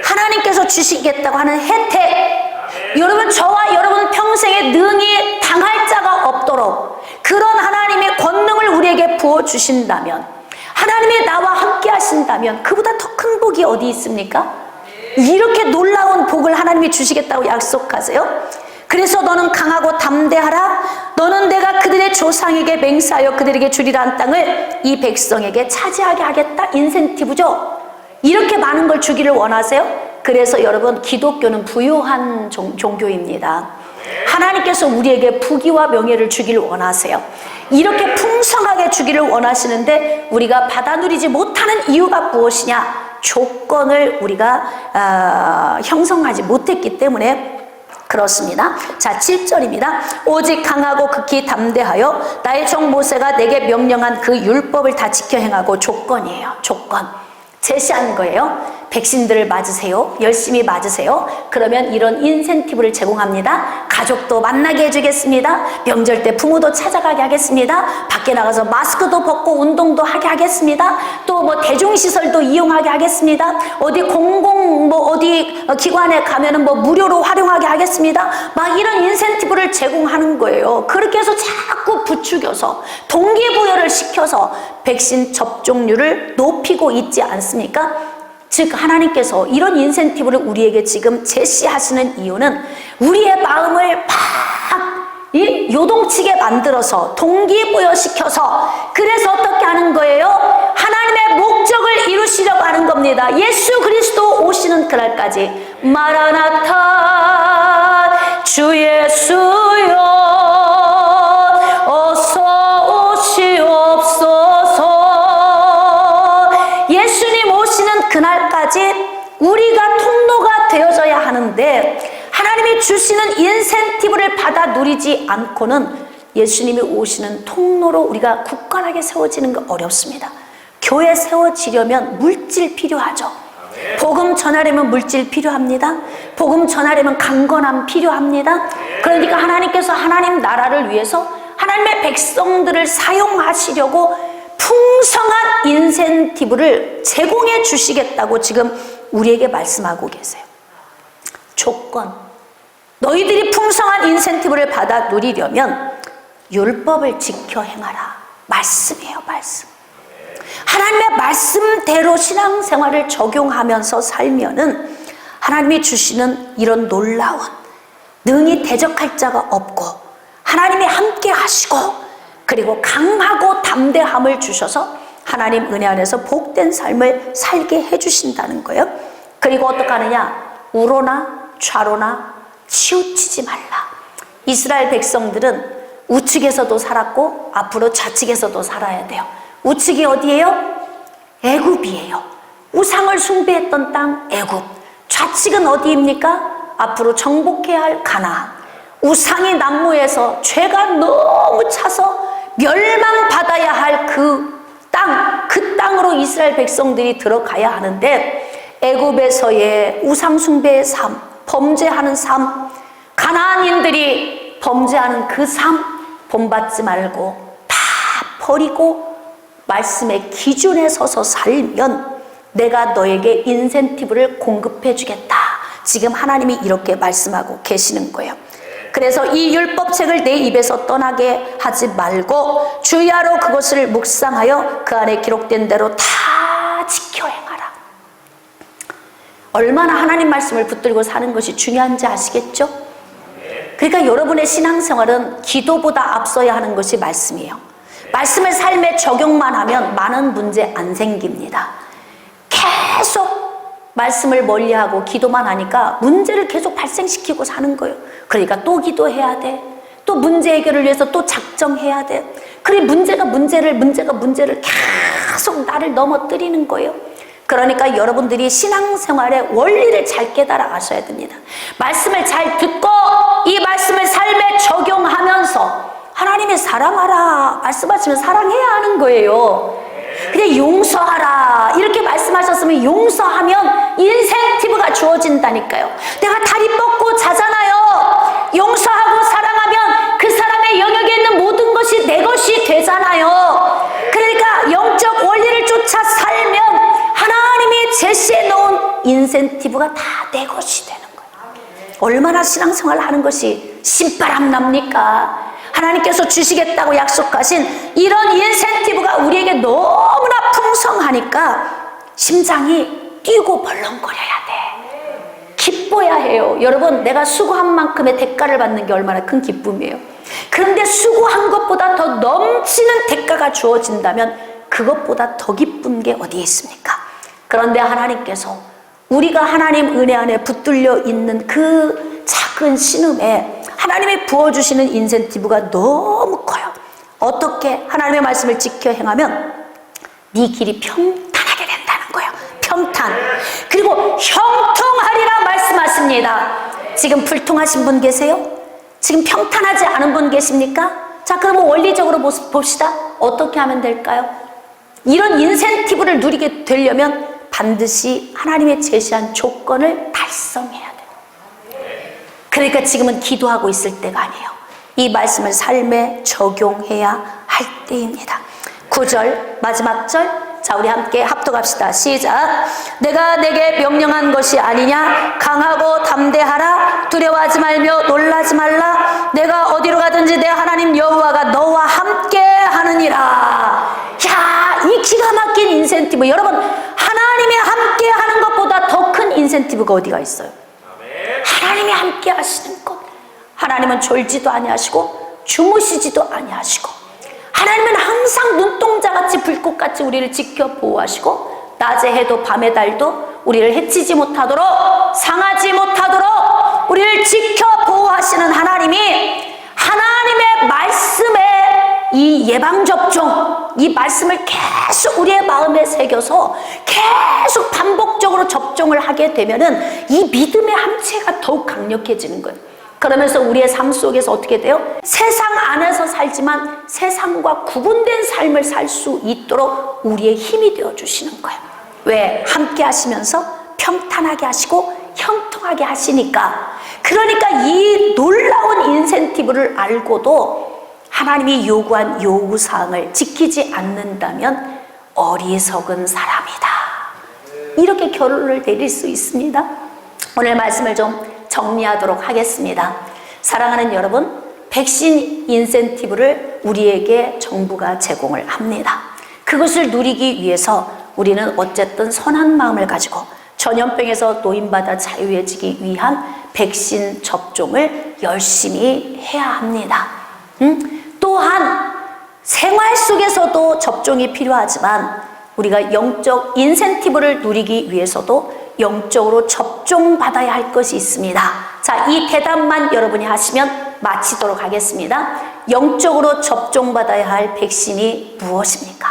하나님께서 주시겠다고 하는 혜택. 여러분, 저와 여러분 평생에 능히 당할 자가 없도록 그런 하나님의 권능을 우리에게 부어주신다면, 하나님이 나와 함께 하신다면 그보다 더 큰 복이 어디 있습니까? 이렇게 놀라운 복을 하나님이 주시겠다고 약속하세요. 그래서 너는 강하고 담대하라. 너는 내가 그들의 조상에게 맹세하여 그들에게 주리라 한 땅을 이 백성에게 차지하게 하겠다. 인센티브죠. 이렇게 많은 걸 주기를 원하세요? 그래서 여러분, 기독교는 부유한 종교입니다. 하나님께서 우리에게 부귀와 명예를 주기를 원하세요. 이렇게 풍성하게 주기를 원하시는데 우리가 받아 누리지 못하는 이유가 무엇이냐? 조건을 우리가 형성하지 못했기 때문에 그렇습니다. 자, 7절입니다. 오직 강하고 극히 담대하여 나의 종 모세가 내게 명령한 그 율법을 다 지켜 행하고. 조건이에요. 조건. 제시한 거예요. 백신들을 맞으세요. 열심히 맞으세요. 그러면 이런 인센티브를 제공합니다. 가족도 만나게 해주겠습니다. 명절 때 부모도 찾아가게 하겠습니다. 밖에 나가서 마스크도 벗고 운동도 하게 하겠습니다. 또 뭐 대중시설도 이용하게 하겠습니다. 어디 어디 기관에 가면은 뭐 무료로 활용하게 하겠습니다. 막 이런 인센티브를 제공하는 거예요. 그렇게 해서 자꾸 부추겨서 동기부여를 시켜서 백신 접종률을 높이고 있지 않습니까? 즉, 하나님께서 이런 인센티브를 우리에게 지금 제시하시는 이유는 우리의 마음을 막 요동치게 만들어서 동기부여시켜서, 그래서 어떻게 하는 거예요? 하나님의 목적을 이루시려고 하는 겁니다. 예수 그리스도 오시는 그날까지. 마라나타 주 예수여 어서 오시옵소서. 예수님 오시는 그날까지 우리가 통로가 되어져야 하는데, 하나님이 주시는 인센티브를 받아 누리지 않고는 예수님이 오시는 통로로 우리가 굳건하게 세워지는 거 어렵습니다. 교회 세워지려면 물질 필요하죠. 복음 전하려면 물질 필요합니다. 복음 전하려면 강건함 필요합니다. 그러니까 하나님께서 하나님 나라를 위해서 하나님의 백성들을 사용하시려고 풍성한 인센티브를 제공해 주시겠다고 지금 우리에게 말씀하고 계세요. 조건. 너희들이 풍성한 인센티브를 받아 누리려면 율법을 지켜 행하라. 말씀이에요, 말씀. 하나님의 말씀대로 신앙생활을 적용하면서 살면은 하나님이 주시는 이런 놀라운, 능히 대적할 자가 없고 하나님이 함께 하시고 그리고 강하고 담대함을 주셔서 하나님 은혜 안에서 복된 삶을 살게 해주신다는 거예요. 그리고 어떻게 하느냐? 우로나 좌로나 치우치지 말라. 이스라엘 백성들은 우측에서도 살았고 앞으로 좌측에서도 살아야 돼요. 우측이 어디예요? 애굽이에요. 우상을 숭배했던 땅 애굽. 좌측은 어디입니까? 앞으로 정복해야 할 가나안. 우상이 난무해서 죄가 너무 차서 멸망받아야 할 그 땅으로 이스라엘 백성들이 들어가야 하는데, 애굽에서의 우상 숭배의 삶, 범죄하는 삶, 가나안인들이 범죄하는 그 삶 본받지 말고 다 버리고 말씀의 기준에 서서 살면 내가 너에게 인센티브를 공급해 주겠다. 지금 하나님이 이렇게 말씀하고 계시는 거예요. 그래서 이 율법책을 내 입에서 떠나게 하지 말고 주야로 그것을 묵상하여 그 안에 기록된 대로 다 지켜 행하라. 얼마나 하나님 말씀을 붙들고 사는 것이 중요한지 아시겠죠? 그러니까 여러분의 신앙생활은 기도보다 앞서야 하는 것이 말씀이에요. 말씀을 삶에 적용만 하면 많은 문제 안 생깁니다. 계속 말씀을 멀리하고 기도만 하니까 문제를 계속 발생시키고 사는 거예요. 그러니까 또 기도해야 돼. 또 문제 해결을 위해서 또 작정해야 돼. 그래 문제가 문제를 계속 나를 넘어뜨리는 거예요. 그러니까 여러분들이 신앙생활의 원리를 잘 깨달아 가셔야 됩니다. 말씀을 잘 듣고 이 말씀을 삶에 적용하면서 하나님이 사랑하라 말씀하시면 사랑해야 하는 거예요. 그냥 용서하라 이렇게 말씀하셨으면 용서하면 인센티브가 주어진다니까요. 내가 다리 뻗고 자잖아요. 용서하고 사랑하면 그 사람의 영역에 있는 모든 것이 내 것이 되잖아요. 그러니까 영적 원리를 쫓아 살면 하나님이 제시해 놓은 인센티브가 다 내 것이 되는 거예요. 얼마나 신앙생활을 하는 것이 신바람 납니까? 하나님께서 주시겠다고 약속하신 이런 인센티브가 우리에게 너무나 풍성하니까 심장이 뛰고 벌렁거려야 돼. 기뻐야 해요. 여러분, 내가 수고한 만큼의 대가를 받는 게 얼마나 큰 기쁨이에요. 그런데 수고한 것보다 더 넘치는 대가가 주어진다면 그것보다 더 기쁜 게 어디에 있습니까? 그런데 하나님께서 우리가 하나님 은혜 안에 붙들려 있는 그 작은 신음에 하나님이 부어주시는 인센티브가 너무 커요. 어떻게 하나님의 말씀을 지켜 행하면 네 길이 평탄하게 된다는 거예요. 평탄. 그리고 형통하리라 말씀하십니다. 지금 불통하신 분 계세요? 지금 평탄하지 않은 분 계십니까? 자, 그러면 원리적으로 봅시다. 어떻게 하면 될까요? 이런 인센티브를 누리게 되려면 반드시 하나님의 제시한 조건을 달성해야 돼요. 그러니까 지금은 기도하고 있을 때가 아니에요. 이 말씀을 삶에 적용해야 할 때입니다. 9절 마지막 절, 자 우리 함께 합독합시다. 시작. 내가 내게 명령한 것이 아니냐? 강하고 담대하라. 두려워하지 말며 놀라지 말라. 내가 어디로 가든지 내 하나님 여호와가 너와 함께 하느니라. 야, 이 기가 막힌 인센티브. 여러분, 하나님이 함께 하는 것보다 더 큰 인센티브가 어디가 있어요? 하나님이 함께 하시는 것. 하나님은 졸지도 아니하시고 주무시지도 아니하시고, 하나님은 항상 눈동자같이 불꽃같이 우리를 지켜 보호하시고, 낮의 해도 밤의 달도 우리를 해치지 못하도록, 상하지 못하도록 우리를 지켜 보호하시는 하나님이, 하나님의 말씀에 이 예방접종, 이 말씀을 계속 우리의 마음에 새겨서 계속 반복적으로 접종을 하게 되면은 이 믿음의 함체가 더욱 강력해지는 거예요. 그러면서 우리의 삶 속에서 어떻게 돼요? 세상 안에서 살지만 세상과 구분된 삶을 살 수 있도록 우리의 힘이 되어 주시는 거예요. 왜? 함께 하시면서 평탄하게 하시고 형통하게 하시니까. 그러니까 이 놀라운 인센티브를 알고도 하나님이 요구한 요구사항을 지키지 않는다면 어리석은 사람이다. 이렇게 결론을 내릴 수 있습니다. 오늘 말씀을 좀 정리하도록 하겠습니다. 사랑하는 여러분, 백신 인센티브를 우리에게 정부가 제공을 합니다. 그것을 누리기 위해서 우리는 어쨌든 선한 마음을 가지고 전염병에서 노인받아 자유해지기 위한 백신 접종을 열심히 해야 합니다. 또한 생활 속에서도 접종이 필요하지만 우리가 영적 인센티브를 누리기 위해서도 영적으로 접종받아야 할 것이 있습니다. 자, 이 대답만 여러분이 하시면 마치도록 하겠습니다. 영적으로 접종받아야 할 백신이 무엇입니까?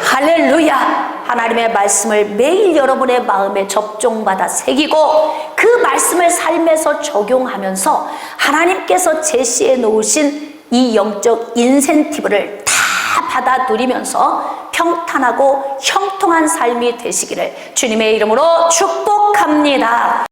할렐루야! 하나님의 말씀을 매일 여러분의 마음에 접종받아 새기고 그 말씀을 삶에서 적용하면서 하나님께서 제시해 놓으신 이 영적 인센티브를 다 받아 누리면서 평탄하고 형통한 삶이 되시기를 주님의 이름으로 축복합니다.